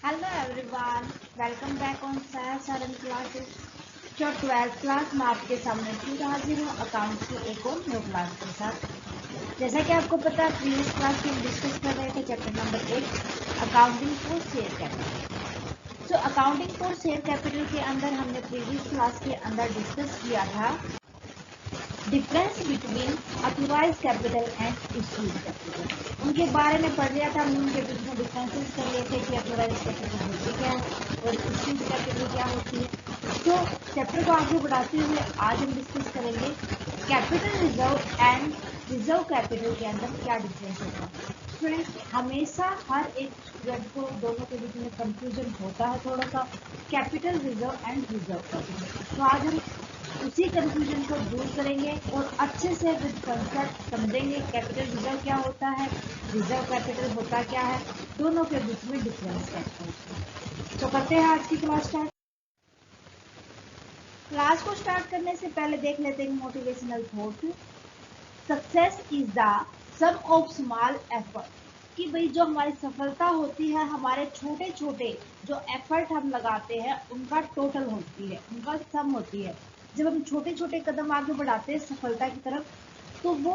Hello everyone, welcome back on Science Saran classes. जो 12th class में आपके सामने फिर हाजिर हूँ अकाउंट की एक और न्यू क्लास के साथ। जैसा कि आपको पता है प्रीवियस क्लास में हम डिस्कस कर रहे थे chapter number 8 accounting for share capital. तो अकाउंटिंग फॉर शेयर कैपिटल के अंदर हमने प्रीवियस क्लास के अंदर डिस्कस किया था difference between authorised capital and issued capital. उनके बारे में पढ़ लिया था, हमने उनके बीच में डिफरेंसेस कर लिए थे कि ऑथराइज्ड कैपिटल होती क्या है और इश्यूड कैपिटल क्या होती है। तो चैप्टर को आगे बढ़ाते हुए आज हम डिस्कस करेंगे capital reserve and reserve capital के अंदर क्या डिफरेंस होता है। स्टूडेंट हमेशा हर एक स्टूडेंट को दोनों के बीच में कंफ्यूजन होता है थोड़ा सा, capital reserve and reserve capital. तो आज हम उसी कंफ्यूजन को दूर करेंगे और अच्छे से विद कंसेप्ट समझेंगे कैपिटल रिजर्व क्या होता है, रिजर्व कैपिटल होता क्या है, दोनों के बीच में डिफरेंस क्या होता है। तो करते हैं आज की क्लास स्टार्ट। क्लास को स्टार्ट करने से पहले देख लेते हैं motivational thought. Success is the sum of small effort. कि भाई जो हमारी सफलता होती है हमारे छोटे छोटे जो एफर्ट हम लगाते हैं उनका टोटल होती है, उनका सम होती है। जब हम छोटे छोटे कदम आगे बढ़ाते हैं सफलता की तरफ तो वो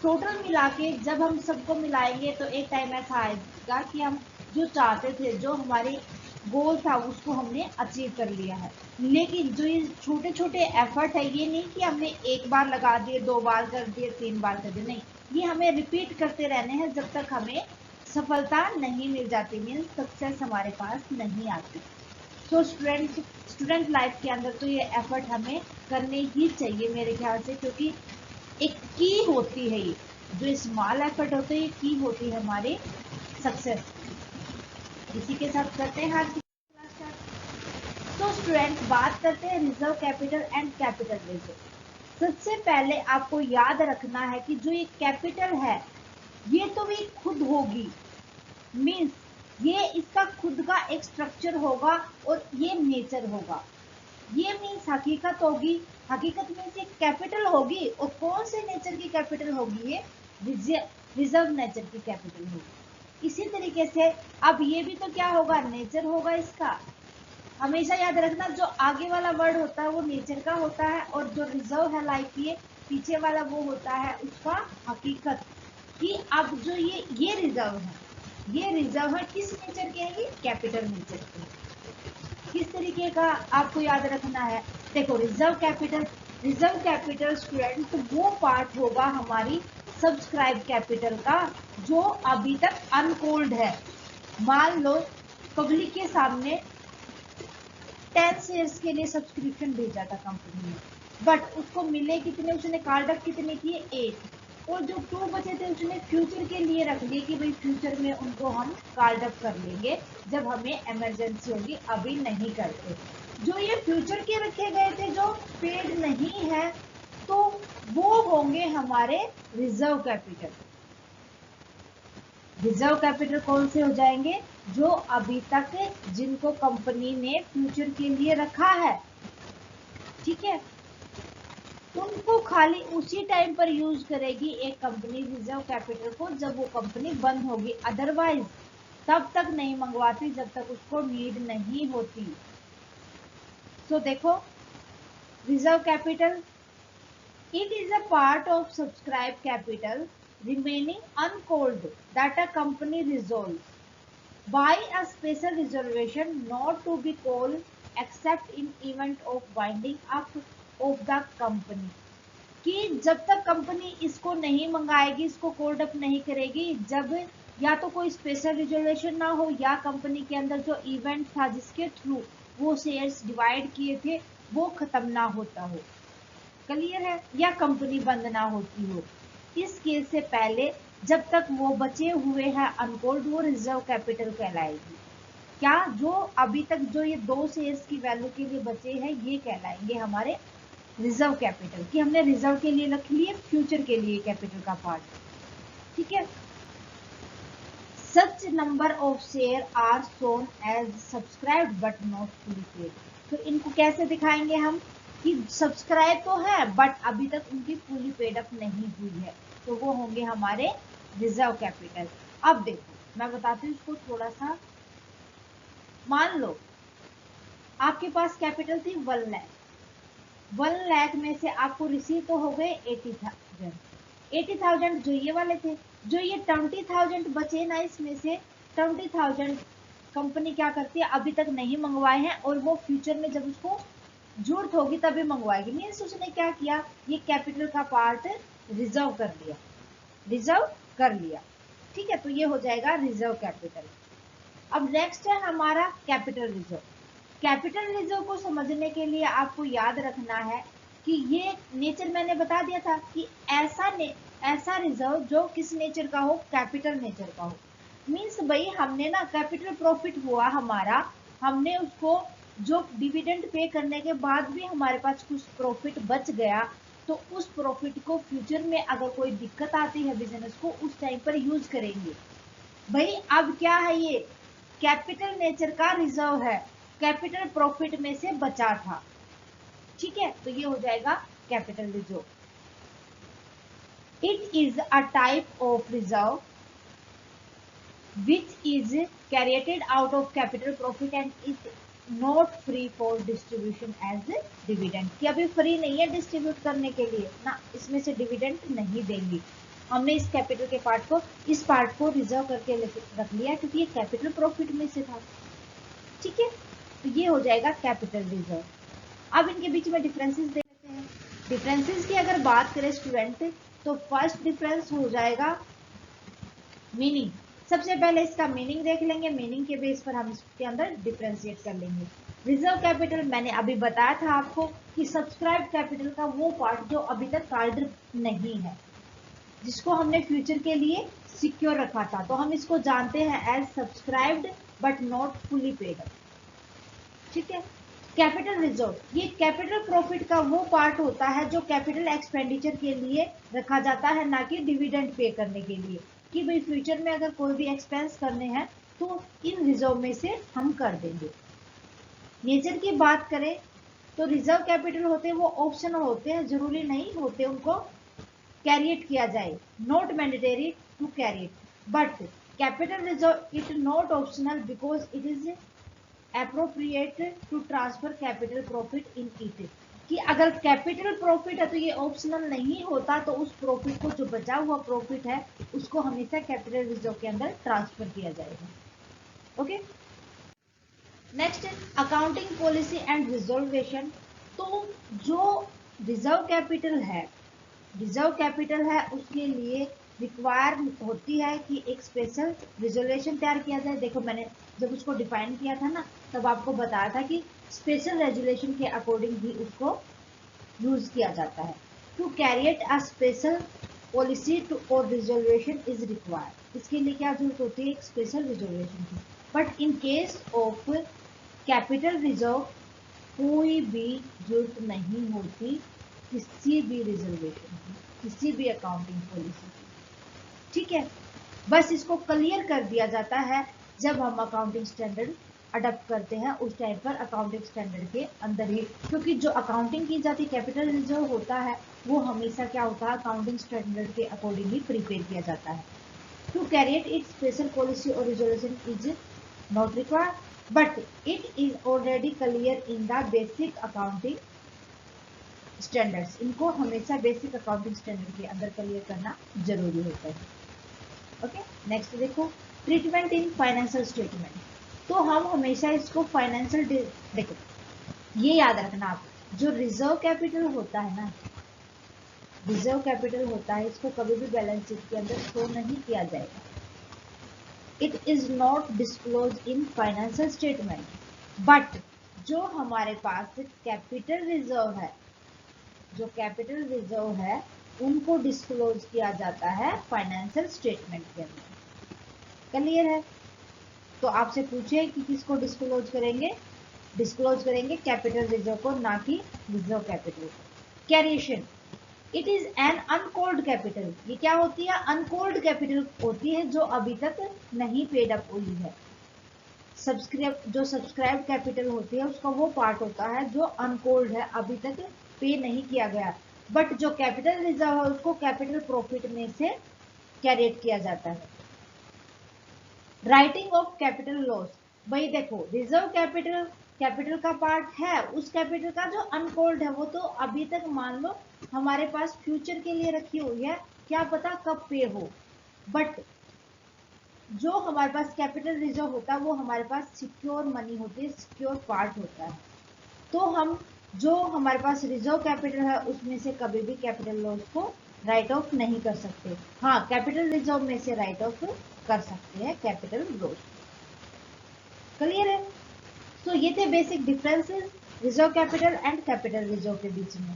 टोटल मिला के जब हम सबको मिलाएंगे तो एक टाइम ऐसा आएगा कि हम जो चाहते थे, जो हमारी गोल था उसको हमने अचीव कर लिया है। लेकिन जो ये छोटे छोटे एफर्ट है ये नहीं कि हमने एक बार लगा दिए, दो बार कर दिए, तीन बार कर दिए, नहीं, ये हमें रिपीट करते रहने हैं जब तक हमें सफलता नहीं मिल जाती, मीन्स सक्सेस हमारे पास नहीं आती। तो स्टूडेंट लाइफ के अंदर तो ये एफर्ट हमें करने ही चाहिए मेरे ख्याल से, क्योंकि एक की होती है ये जो स्मॉल एफर्ट होते हैं, ये की होती है हमारे सक्सेस। इसी के साथ करते हैं आज की क्लास स्टार्ट। तो स्टूडेंट बात करते हैं reserve capital and capital reserve. सबसे पहले आपको याद रखना है कि जो ये कैपिटल है ये तो भी खुद होगी, मीन्स ये इसका खुद का एक स्ट्रक्चर होगा और ये नेचर होगा। ये मीन्स हकीकत होगी, हकीकत मीन्स ये कैपिटल होगी। और कौन से नेचर की कैपिटल होगी? ये रिजर्व नेचर की कैपिटल होगी। इसी तरीके से अब ये भी तो क्या होगा? नेचर होगा इसका। हमेशा याद रखना जो आगे वाला वर्ड होता है वो नेचर का होता है और जो रिजर्व है लाइक ये पीछे वाला वो होता है उसका हकीकत। कि अब जो ये रिजर्व है, ये रिजर्व है किस नेचर के? ये कैपिटल नेचर के। किस तरीके का आपको याद रखना है? देखो रिजर्व कैपिटल स्टूडेंट वो पार्ट होगा हमारी सब्सक्राइब कैपिटल का जो अभी तक अनकोल्ड है। मान लो पब्लिक के सामने 10 शेयर्स के लिए सब्सक्रिप्शन भेजा था कंपनी ने, बट उसको मिले कितने? उसने कॉल्ड अप कितने किए? 8। और जो 2 बचे थे उसने फ्यूचर के लिए रख लिए कि भाई फ्यूचर में उनको हम कॉल्ड अप कर लेंगे जब हमें इमरजेंसी होगी, अभी नहीं करते। जो ये फ्यूचर के रखे गए थे जो पेड नहीं है तो वो होंगे हमारे रिजर्व कैपिटल। रिजर्व कैपिटल कौन से हो जाएंगे? जो अभी तक जिनको कंपनी ने फ्यूचर के लिए रखा है, ठीक है, उनको खाली उसी टाइम पर यूज करेगी एक कंपनी रिजर्व कैपिटल को जब वो कंपनी बंद होगी, अदरवाइज तब तक नहीं मंगवाती जब तक उसको नीड नहीं होती। तो देखो reserve capital it is a part of subscribed capital remaining uncalled that a company resolves by a special reservation not to be called except in event of winding up of the company। कि जब तक company इसको नहीं मंगाएगी, इसको cold up नहीं करेगी, जब या तो कोई स्पेशल रिजर्वेशन ना हो या कंपनी के अंदर जो इवेंट था जिसके थ्रू वो शेयर्स डिवाइड किए थे वो खत्म ना होता हो, क्लियर है, या कंपनी बंद ना होती हो, इस केस से पहले जब तक वो बचे हुए हैं अनकोल्ड वो रिजर्व कैपिटल कहलाएगी। क्या? जो अभी तक जो ये 2 शेयर्स की वैल्यू के लिए बचे हैं ये कहलाएंगे हमारे रिजर्व कैपिटल, कि हमने रिजर्व के लिए रख लिए, फ्यूचर के लिए कैपिटल का पार्ट, ठीक है। Such number of share are shown as subscribed but not fully paid. तो इनको कैसे दिखाएंगे हम कि सब्सक्राइब तो है बट अभी तक उनकी फुली पेड अप नहीं हुई है, तो वो होंगे हमारे रिजर्व कैपिटल। अब देखो मैं बताती हूँ इसको थोड़ा सा मान लो आपके पास कैपिटल थी 1 लाख, 1 लाख में से आपको रिसीव तो हो गए 80,000, 80,000 जो ये वाले थे, जो ये 20,000 बचे ना, इसमें से 20,000 कंपनी क्या करती है, अभी तक नहीं मंगवाए हैं और वो फ्यूचर में जब उसको जरूरत होगी तभी मंगवाएगी। मीन्स उसने क्या किया, ये कैपिटल का पार्ट रिजर्व कर लिया, रिजर्व कर लिया। ठीक है, तो ये हो जाएगा रिजर्व कैपिटल। अब नेक्स्ट है हमारा कैपिटल रिजर्व। कैपिटल रिजर्व को समझने के लिए आपको याद रखना है कि ये नेचर मैंने बता दिया था कि ऐसा रिजर्व जो किस नेचर का हो, कैपिटल नेचर का हो। मीन्स भाई हमने ना कैपिटल प्रॉफिट हुआ हमारा, हमने उसको जो डिविडेंड पे करने के बाद भी हमारे पास कुछ प्रॉफिट बच गया, तो उस प्रॉफिट को फ्यूचर में अगर कोई दिक्कत आती है बिजनेस को, उस टाइम पर यूज करेंगे। भाई अब क्या है, ये कैपिटल नेचर का रिजर्व है, कैपिटल प्रॉफिट में से बचा था। ठीक है, तो ये हो जाएगा capital reserve. It is a type of reserve which is carried out of capital profit and is not free for distribution as dividend। कि अभी फ्री नहीं है डिस्ट्रीब्यूट करने के लिए ना, इसमें से डिविडेंड नहीं देंगे। हमने इस कैपिटल के पार्ट को, इस पार्ट को रिजर्व करके रख लिया क्योंकि ये कैपिटल प्रॉफिट में से था। ठीक है, तो ये हो जाएगा कैपिटल रिजर्व। अब इनके बीच में डिफरेंसेस देख लेते हैं। डिफरेंसेस की अगर बात करें स्टूडेंट, तो फर्स्ट डिफरेंस हो जाएगा मीनिंग। सबसे पहले इसका मीनिंग देख लेंगे, मीनिंग के बेस पर हम इसके अंदर डिफरेंशिएट कर लेंगे। रिजर्व कैपिटल मैंने अभी बताया था आपको कि सब्सक्राइब कैपिटल का वो पार्ट जो अभी तक कॉल्ड नहीं है, जिसको हमने फ्यूचर के लिए सिक्योर रखा था, तो हम इसको जानते हैं as subscribed but not fully paid. ठीक है, कैपिटल रिजर्व, ये कैपिटल प्रॉफिट का वो पार्ट होता है जो कैपिटल एक्सपेंडिचर के लिए रखा जाता है, ना कि डिविडेंड पे करने के लिए, कि भाई फ्यूचर में अगर कोई भी एक्सपेंस करने हैं तो इन रिजर्व में से हम कर देंगे। नेचर की बात करें तो रिजर्व कैपिटल होते हैं वो ऑप्शनल होते हैं, जरूरी नहीं होते उनको कैरिएट किया जाए, not mandatory to create, but capital reserve it not optional because it is appropriate to transfer capital profit in it. कि अगर कैपिटल प्रॉफिट है तो ये ऑप्शनल नहीं होता, तो उस प्रॉफिट को, जो बचा हुआ प्रॉफिट है, उसको हमेशा कैपिटल रिजर्व के अंदर ट्रांसफर किया जाएगा। Okay, next accounting policy and reservation. तो जो रिजर्व कैपिटल है, रिजर्व कैपिटल है उसके लिए रिक्वायर होती है कि एक स्पेशल रिजर्वेशन तैयार किया जाए। देखो मैंने जब उसको डिफाइन किया था ना, तब आपको बताया था कि स्पेशल रेजुलेशन के अकॉर्डिंग भी उसको यूज किया जाता है। To create a special policy to और रिजर्वेशन इज रिक्वायर्ड। इसके लिए क्या जरूरत होती है, एक स्पेशल रिजर्वेशन की। But in case of capital reserve कोई भी जरूरत नहीं होती किसी भी रिजर्वेशन की, किसी भी अकाउंटिंग पॉलिसी की। ठीक है, बस इसको क्लियर कर दिया जाता है जब हम अकाउंटिंग स्टैंडर्ड अडॉप्ट करते हैं, उस टाइम पर अकाउंटिंग स्टैंडर्ड के अंदर ही, क्योंकि जो अकाउंटिंग की जाती कैपिटल रिजर्व होता है वो हमेशा क्या होता है, अकाउंटिंग स्टैंडर्ड के अकॉर्डिंग ही प्रिपेयर किया जाता है। To create it special policy और resolution is not required but it is already clear in the basic accounting standards. इनको हमेशा बेसिक अकाउंटिंग स्टैंडर्ड के अंदर क्लियर करना जरूरी होता है। ओके, नेक्स्ट देखो ट्रीटमेंट इन फाइनेंशियल स्टेटमेंट। तो हम हमेशा इसको फाइनेंशियल, देखो ये याद रखना आप, जो रिजर्व कैपिटल होता है ना, रिजर्व कैपिटल होता है, इसको कभी भी बैलेंस शीट के अंदर शो नहीं किया जाएगा। It is not disclose in financial statement, but जो हमारे पास कैपिटल रिजर्व है, जो कैपिटल रिजर्व है उनको डिस्क्लोज किया जाता है फाइनेंशियल स्टेटमेंट के अंदर। क्लियर है? तो आपसे पूछे कि किसको डिस्क्लोज करेंगे, डिस्क्लोज करेंगे कैपिटल रिजर्व को, ना कि रिजर्व कैपिटल को। Creation, it is an uncalled capital. ये क्या होती है, अनकॉल्ड कैपिटल होती है जो अभी तक नहीं पेड अप हुई है। जो सब्सक्राइब कैपिटल होती है उसका वो पार्ट होता है जो अनकॉल्ड है, अभी तक पे नहीं किया गया। बट जो कैपिटल रिजर्व है उसको कैपिटल प्रॉफिट में से कैरिएट किया जाता है। राइटिंग ऑफ कैपिटल लॉस, भाई देखो, रिजर्व कैपिटल कैपिटल का पार्ट है, उस कैपिटल का जो अनकॉल्ड है वो तो अभी तक मान लो हमारे पास फ्यूचर के लिए रखी हुई है, क्या पता कब पे हो। बट जो हमारे पास कैपिटल रिजर्व होता है वो हमारे पास सिक्योर मनी होती है, सिक्योर पार्ट होता है। तो हम जो हमारे पास रिजर्व कैपिटल है उसमें से कभी भी कैपिटल लॉस को राइट ऑफ नहीं कर सकते। हाँ, कैपिटल रिजर्व में से राइट ऑफ कर सकते हैं कैपिटल लॉस। क्लियर है? तो ये थे basic differences reserve capital and capital reserve के बीच में।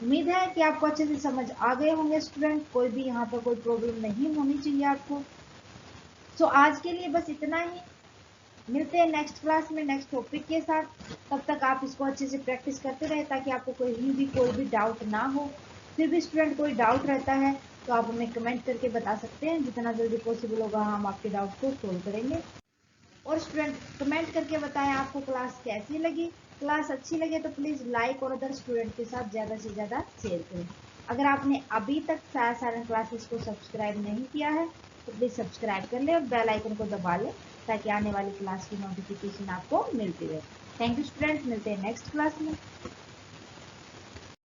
उम्मीद है कि आपको अच्छे से समझ आ गए होंगे स्टूडेंट, कोई भी यहाँ पर कोई प्रॉब्लम नहीं होनी चाहिए आपको। सो आज के लिए बस इतना ही, मिलते हैं नेक्स्ट क्लास में नेक्स्ट टॉपिक के साथ। तब तक आप इसको अच्छे से प्रैक्टिस करते रहे ताकि आपको कोई भी डाउट ना हो। फिर भी स्टूडेंट कोई डाउट रहता है तो आप हमें कमेंट करके बता सकते हैं, जितना जल्दी पॉसिबल होगा हम आपके डाउट को सोल्व करेंगे। और स्टूडेंट कमेंट करके बताएं आपको क्लास कैसी लगी। क्लास अच्छी लगे तो प्लीज़ लाइक और अदर स्टूडेंट के साथ ज़्यादा से ज़्यादा शेयर करें। अगर आपने अभी तक सायरन क्लासेस को सब्सक्राइब नहीं किया है तो प्लीज़ सब्सक्राइब कर लें और बेल आइकन को दबा लें ताकि आने वाली क्लास की नोटिफिकेशन आपको मिलती रहे। थैंक यू स्टूडेंट, मिलते हैं नेक्स्ट क्लास में।